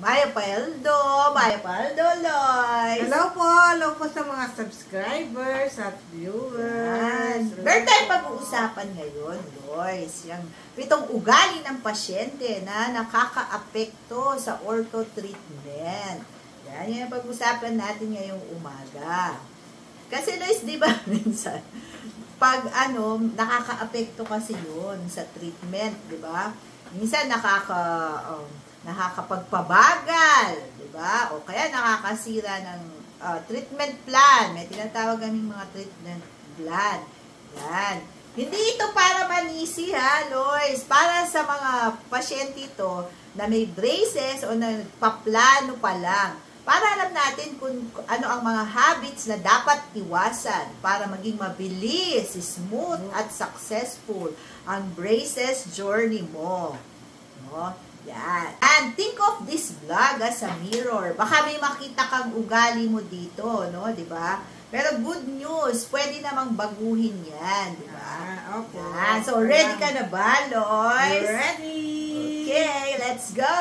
Maya Paldo, Lois. Hello po sa mga subscribers at viewers. Meron tayong pag-uusapan ngayon, Lois. Itong ugali ng pasyente na nakaka-apekto sa ortho treatment. Yan yung pag-uusapan natin ngayong umaga. Kasi Lois, di ba minsan, pag nakaka-apekto kasi yun sa treatment, di ba? Minsan nakakapagpabagal, di ba? O kaya nakakasira ng treatment plan. May tinatawag kaming mga treatment plan. Yan. Hindi ito para manisi ha, Lois. Para sa mga pasyente ito na may braces o nagpaplano pa lang. Para alam natin kung ano ang mga habits na dapat iwasan para maging mabilis, smooth at successful ang braces journey mo. No? Yan. And think of this vlog as a mirror. Baka may makita kang ugali mo dito, no? 'Di ba? Pero good news, pwede namang baguhin 'yan, 'di ba? Okay. Yan. So ready ka na ba, Lois? Ready. Okay, let's go.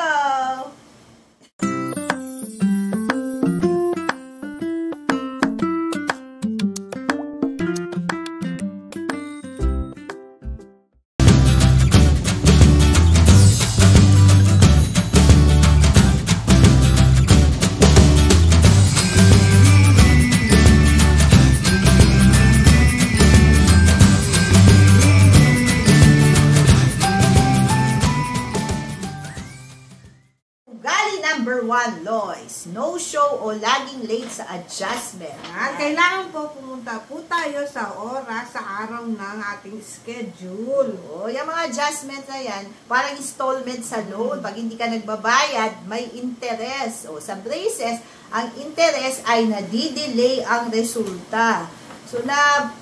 Number 1, Lois, no show o laging late sa adjustment. Kailangan po pumunta po tayo sa oras, sa araw ng ating schedule. O, yung mga adjustment na yan, parang installment sa loan. Pag hindi ka nagbabayad, may interest. O, sa braces, ang interest ay nadidelay ang resulta. So,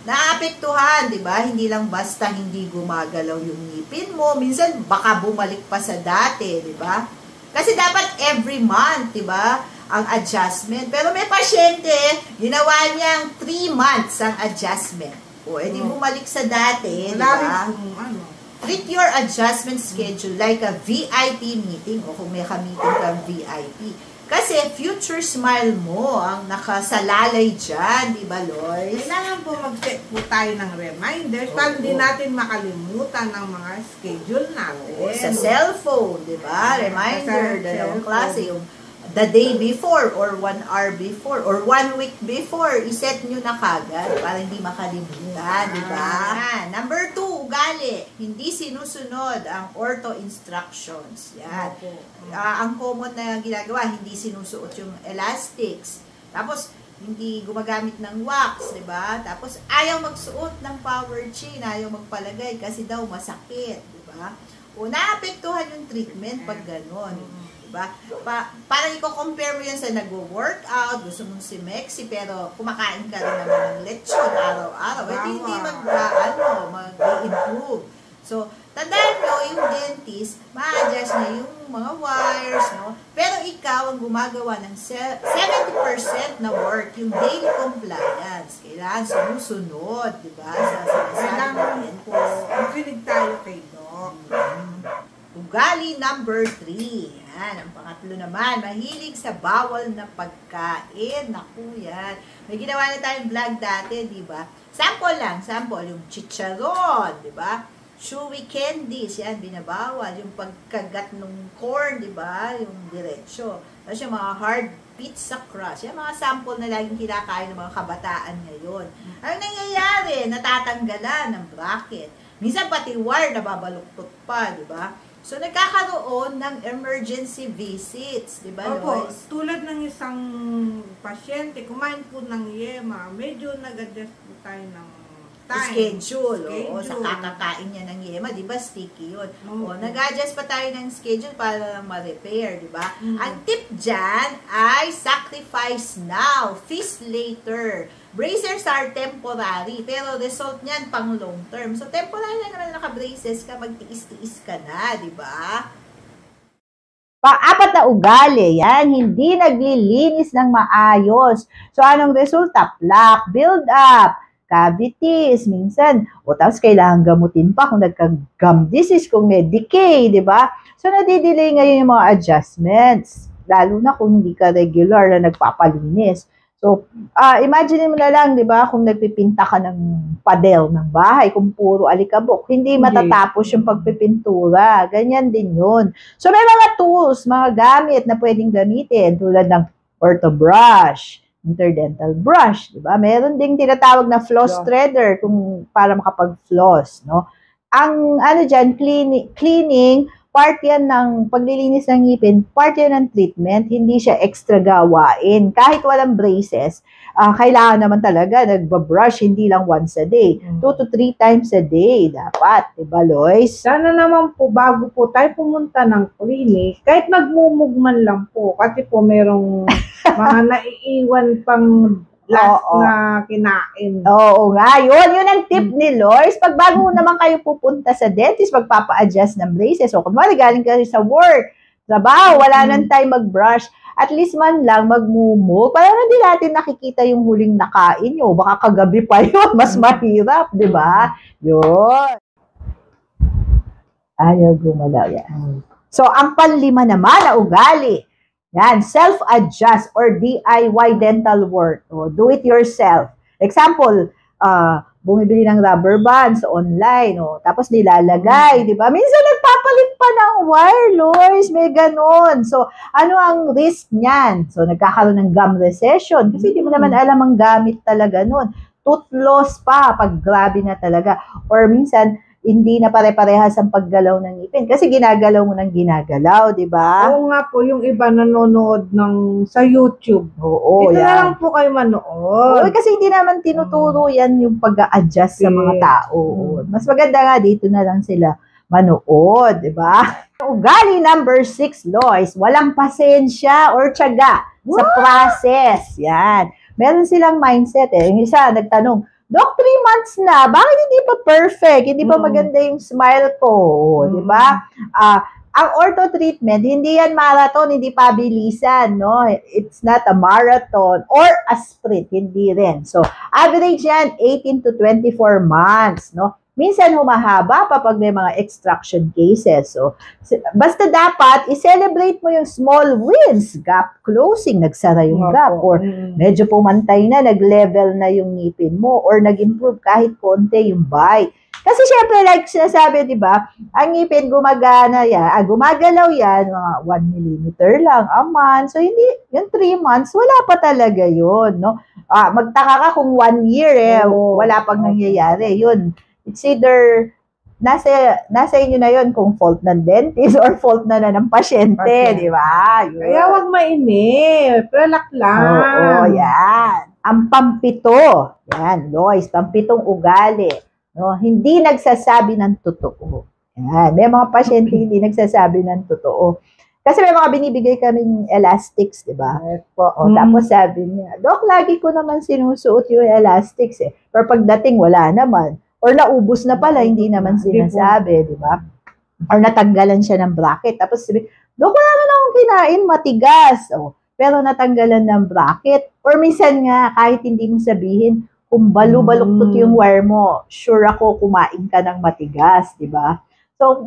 naapektuhan, di ba? Hindi lang basta hindi gumagalaw yung ngipin mo. Minsan, baka bumalik pa sa dati, di ba? Kasi dapat every month, 'di ba, ang adjustment. Pero may pasyente, ginawa niyang 3 months ang adjustment. O, edi bumalik sa dati, 'di ba? Treat your adjustment schedule like a VIP meeting o kung may ka-meeting kang VIP. Kasi future smile mo ang nakasalalay dyan, di ba, Lois? Kailangan po mag-set po tayo ng reminders para hindi natin makalimutan ng mga schedule natin. Sa cellphone, di ba? Reminder, dalawang klase. Yung the day before or 1 hour before or 1 week before, iset nyo na kagad para hindi makalimutan, di ba? Number 2, ugali. Hindi sinusunod ang ortho instructions. Yan. Ang common na ginagawa, hindi sinusuot yung elastics. Tapos, hindi gumagamit ng wax, di ba? Tapos, ayaw magsuot ng power chain, ayaw magpalagay kasi daw masakit, di ba? O, naapektuhan yung treatment pag gano'n. Diba? Parang i-compare mo yan sa nag-workout, gusto mong si Mexi, pero kumakain ka rin naman ng lechon araw-araw. Hindi mag-improve. So, tandaan nyo, yung dentist, ma-adjust na yung mga wires, no? Pero ikaw ang gumagawa ng 70% na work, yung daily compliance. Kailangan sumusunod, diba? Kailangan po, makinig tayo kay Doc. Ugali number 3. Yan. Ang pangatlo naman, mahilig sa bawal na pagkain. Naku, yan. May ginawa na tayong vlog dati, di ba? Sample lang. Sample, yung chicharon, di ba? Chewy candies, yan, binabawal. Yung pagkagat ng corn, di ba? Yung diretsyo. Tapos yung mga hard pizza crust. Yan, mga sample na laging kinakain ng mga kabataan ngayon. Ano nangyayari? Natatanggalan ng bracket. Minsan pati wire nababaluktot pa, di ba? So, nagkakaroon ng emergency visits, di ba, Lois? Tulad ng isang pasyente, kumain po ng yema, medyo nag-adjust po tayo ng time. Schedule. O, sa kakakain niya ng yema, di ba, sticky yun. O, nag-adjust pa tayo ng schedule para lang ma-repair, di ba? Ang tip dyan ay sacrifice now, feast later. Bracers are temporary, pero result niyan pang long term. So, temporary na naman naka-braces ka, magtiis-tiis ka na, di ba? Pang-apat na ugali, yan, hindi naglilinis ng maayos. So, anong resulta? Plaque, build up, cavities, minsan. O tapos kailangan gamutin pa kung nagka-gum disease, kung may decay, di ba? So, nadidelay ngayon yung mga adjustments. Lalo na kung hindi ka regular na nagpapalinis. So, imagine mo na lang, di ba, kung nagpipinta ka ng padel ng bahay, kung puro alikabok, hindi matatapos yung pagpipintura. Ganyan din yun. So, may mga tools, mga gamit na pwedeng gamitin, tulad ng ortho brush, interdental brush, di ba? Meron ding tinatawag na floss threader kung para makapag-floss, no? Ang ano dyan, cleaning, part yan ng paglilinis ng ngipin, part yan ng treatment, hindi siya extra gawain. Kahit walang braces, kailangan naman talaga nagbabrush, hindi lang once a day. 2 to 3 times a day dapat, diba Lois? Sana naman po, bago po tayo pumunta ng clinic, kahit magmumugman lang po, kasi po merong mga naiiwan pang last na kinain. Oo nga, yun ang tip ni Lois. Pag bago naman kayo pupunta sa dentist, magpapa-adjust ng braces. O kunwari, galing ka sa work, trabaho, wala nang time mag-brush, at least man lang magmumug, para hindi natin nakikita yung huling nakain nyo. Baka kagabi pa yun, mas mahirap, di ba? Yun. Ayaw gumalaw yan. So, ang panlima naman na ugali, yan, self-adjust or DIY dental work. O, do it yourself. Example, bumibili ng rubber bands online, o, tapos nilalagay, di ba? Minsan nagpapalit pa ng wire, Lois, may ganon. So, ano ang risk niyan? So, nagkakaroon ng gum recession kasi di mo naman alam ang gamit talaga nun. Tooth loss pa, pag grabe na talaga. Or minsan, hindi na pare-parehas ang paggalaw ng ngipin kasi ginagalaw mo ng ginagalaw, di ba? Oo nga po, yung iba nanonood sa YouTube. Oo, Ito yan. na lang po kayo manood. Oo, kasi hindi naman tinuturo yan yung pag-a-adjust sa mga tao. Mas maganda nga dito na lang sila manood, di ba? Ugali number 6, Lois, walang pasensya or tiyaga sa process. Yan. Meron silang mindset eh. Yung isa nagtanong, Dok, 3 months na, bakit hindi pa perfect? Hindi pa maganda yung smile ko, di ba? Ang ortho treatment, hindi yan marathon, hindi pabilisan, no? It's not a marathon or a sprint, hindi rin. So, average yan, 18 to 24 months, no? Minsan humahaba pa pag may mga extraction cases. So, basta dapat i-celebrate mo yung small wins, gap closing, nagsara yung gap, or medyo pumantay na, nag-level na yung ngipin mo, or nag-improve kahit konti yung bite. Kasi syempre, like sinasabi, di ba, ang ngipin gumagana yan, gumagalaw yan, mga 1 millimeter lang a month. So, hindi, yung 3 months, wala pa talaga yun, no? Magtaka ka kung 1 year, wala pang nangyayari. Yun, it's either nasa inyo na yon kung fault ng dentist or fault na ng pasyente, di ba? Kaya wag mainip, relax lang. Oo, yan. Ang pampito, yan, Lois, pampitong ugali, no? Hindi nagsasabi ng totoo. Yan, may mga pasyente hindi nagsasabi ng totoo. Kasi may mga binibigay kaming elastics, di ba? Tapos sabi niya, Dok, lagi ko naman sinusuot yung elastics eh. Pero pagdating, wala naman. Or naubos na pala, hindi naman sinasabi, di ba? Or natanggalan siya ng bracket. Tapos sabi, Dok, wala naman akong kinain, matigas. Pero natanggalan ng bracket. Or minsan nga, kahit hindi mo sabihin, kung balu-baluktot yung wire mo, sure ako kumain ka ng matigas, di ba? So,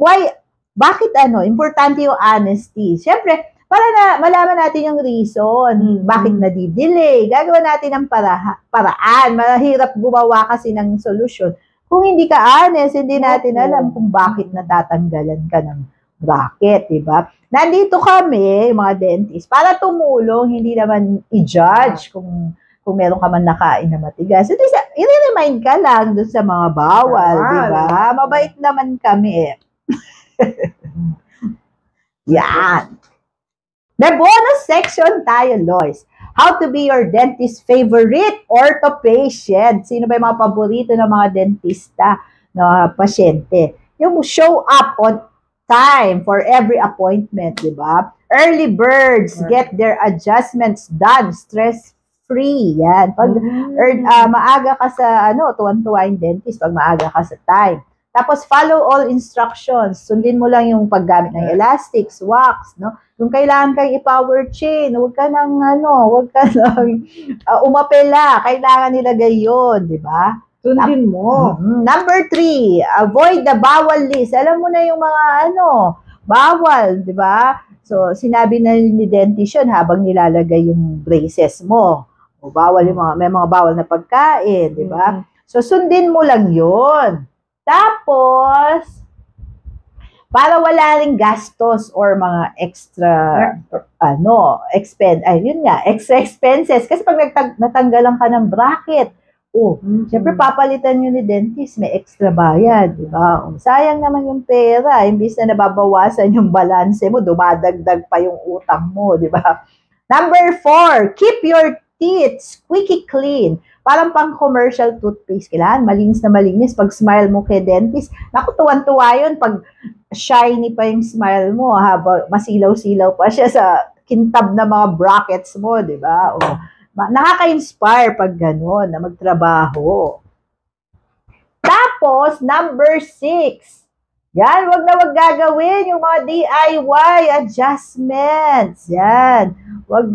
bakit importante yung honesty. Siyempre, para na malaman natin yung reason, bakit nadidelay, gagawa natin ng paraan. Mahirap gumawa kasi ng solusyon. Kung hindi ka honest, hindi natin alam kung bakit natatanggalan ka ng bracket, di ba? Nandito kami, mga dentist, para tumulong, hindi naman i-judge kung meron ka man nakain na matigas. So, i-remind ka lang dun sa mga bawal, di ba? Mabait naman kami eh. Yan. May bonus section tayo, Lois. How to be your dentist's favorite ortho patient. Sino ba yung mga paborito ng mga dentista na pasyente? Yung show up on time for every appointment, di ba? Early birds get their adjustments done, stress-free. Yan. Pag maaga ka sa, tuwan-tuwa yung dentist, pag maaga ka sa time. Tapos, follow all instructions. Sundin mo lang yung paggamit ng elastics, wax, no? Kung kailangan kang i-power chain, huwag ka nang umapela. Kailangan nilagay yun, di ba? Sundin mo. Number 3, avoid the bawal list. Alam mo na yung mga bawal, di ba? So, sinabi na ni dentist yun habang nilalagay yung braces mo. O, bawal yung may mga bawal na pagkain, di ba? So, sundin mo lang yun. Tapos, para wala ring gastos or mga extra, extra expenses. Kasi pag natanggalan ka ng bracket, siyempre papalitan yun ni dentist, may extra bayad, di ba? Sayang naman yung pera, imbis na nababawasan yung balanse mo, dumadagdag pa yung utang mo, di ba? Number 4, keep your teeth squeaky clean. Parang pang commercial toothpaste, kailangan malinis na malinis. Pag smile mo kay dentist, naku, tuwan-tuwa yun pag shiny pa yung smile mo, habang masilaw-silaw pa siya sa kintab na mga brackets mo, di ba? Nakaka-inspire pag gano'n na magtrabaho. Tapos, number 6. Yan, wag gagawin yung mga DIY adjustments. Yan. Wag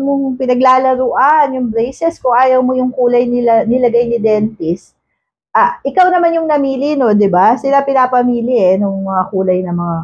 mong pinaglalaruan yung braces kung ayaw mo yung kulay nilagay ni dentist. Ikaw naman yung namili, no, di ba? Sila pinapamili ng mga kulay na mga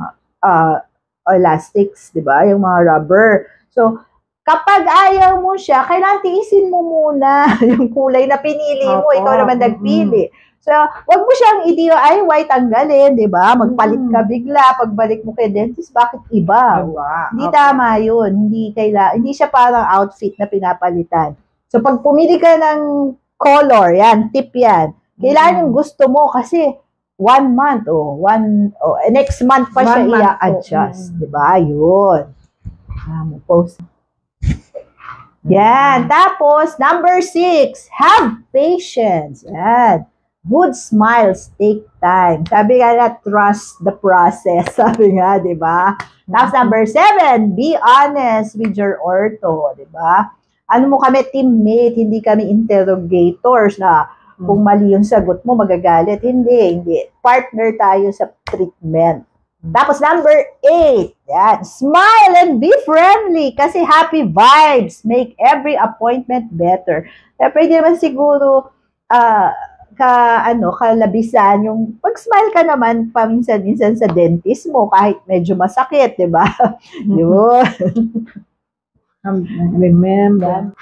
elastics, di ba? Yung mga rubber. So, kapag ayaw mo siya, kailangan tiisin mo muna yung kulay na pinili mo. Ikaw naman nagpili. So, wag mo siyang i-DIY tanggalin, di ba? Magpalit ka bigla. Pagbalik mo kay dentist, bakit iba? Hindi tama yun. Hindi siya parang outfit na pinapalitan. So, pag pumili ka ng color, yan, tip yan. Kailangan yung gusto mo kasi 1 month, next month pa siya i-adjust. Di ba? Yun. Post. Yan. Tapos, number 6, have patience. Yan. Good smiles take time. Sabi nga, trust the process. Sabi nga, di ba? Tapos, number 7, be honest with your ortho. Di ba? Ano mo kami, teammate, hindi kami interrogators na kung mali yung sagot mo, magagalit. Hindi. Partner tayo sa treatment. Tapos, number 8, yan, smile and be friendly kasi happy vibes make every appointment better. Kaya pwede naman siguro kalabisan yung pag-smile ka naman paminsan-minsan sa dentist mo kahit medyo masakit, di ba? Yun. Remember.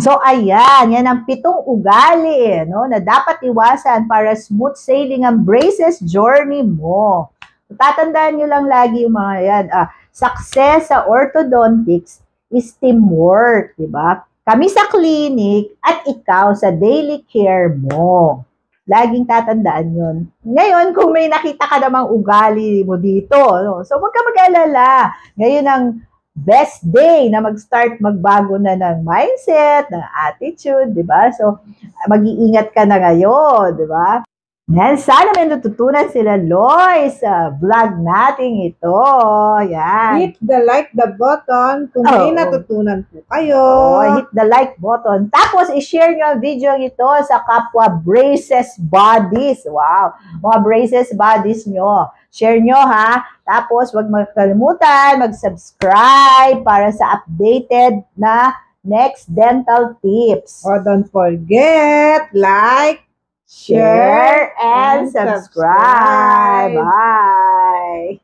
So, ayan, yan ang 7 ugali, na dapat iwasan para smooth sailing ang braces journey mo. Tatandaan nyo lang lagi yung mga yan. Success sa orthodontics is teamwork, di ba? Kami sa clinic at ikaw sa daily care mo. Laging tatandaan yun. Ngayon, kung may nakita ka namang ugali mo dito, so huwag ka mag-alala. Ngayon ang best day na mag-start magbago na ng mindset, ng attitude, di ba? So, mag-iingat ka na ngayon, di ba? Yan, sana may natutunan sila, Loy, sa vlog natin ito. Yan. Hit the like the button kung may natutunan po kayo. Hit the like button. Tapos, i-share nyo ang video ito sa kapwa braces bodies. Wow. Mga braces bodies nyo. Share nyo, ha? Tapos, huwag magkalimutan, mag-subscribe para sa updated na next dental tips. Don't forget, like, share, and subscribe. Bye!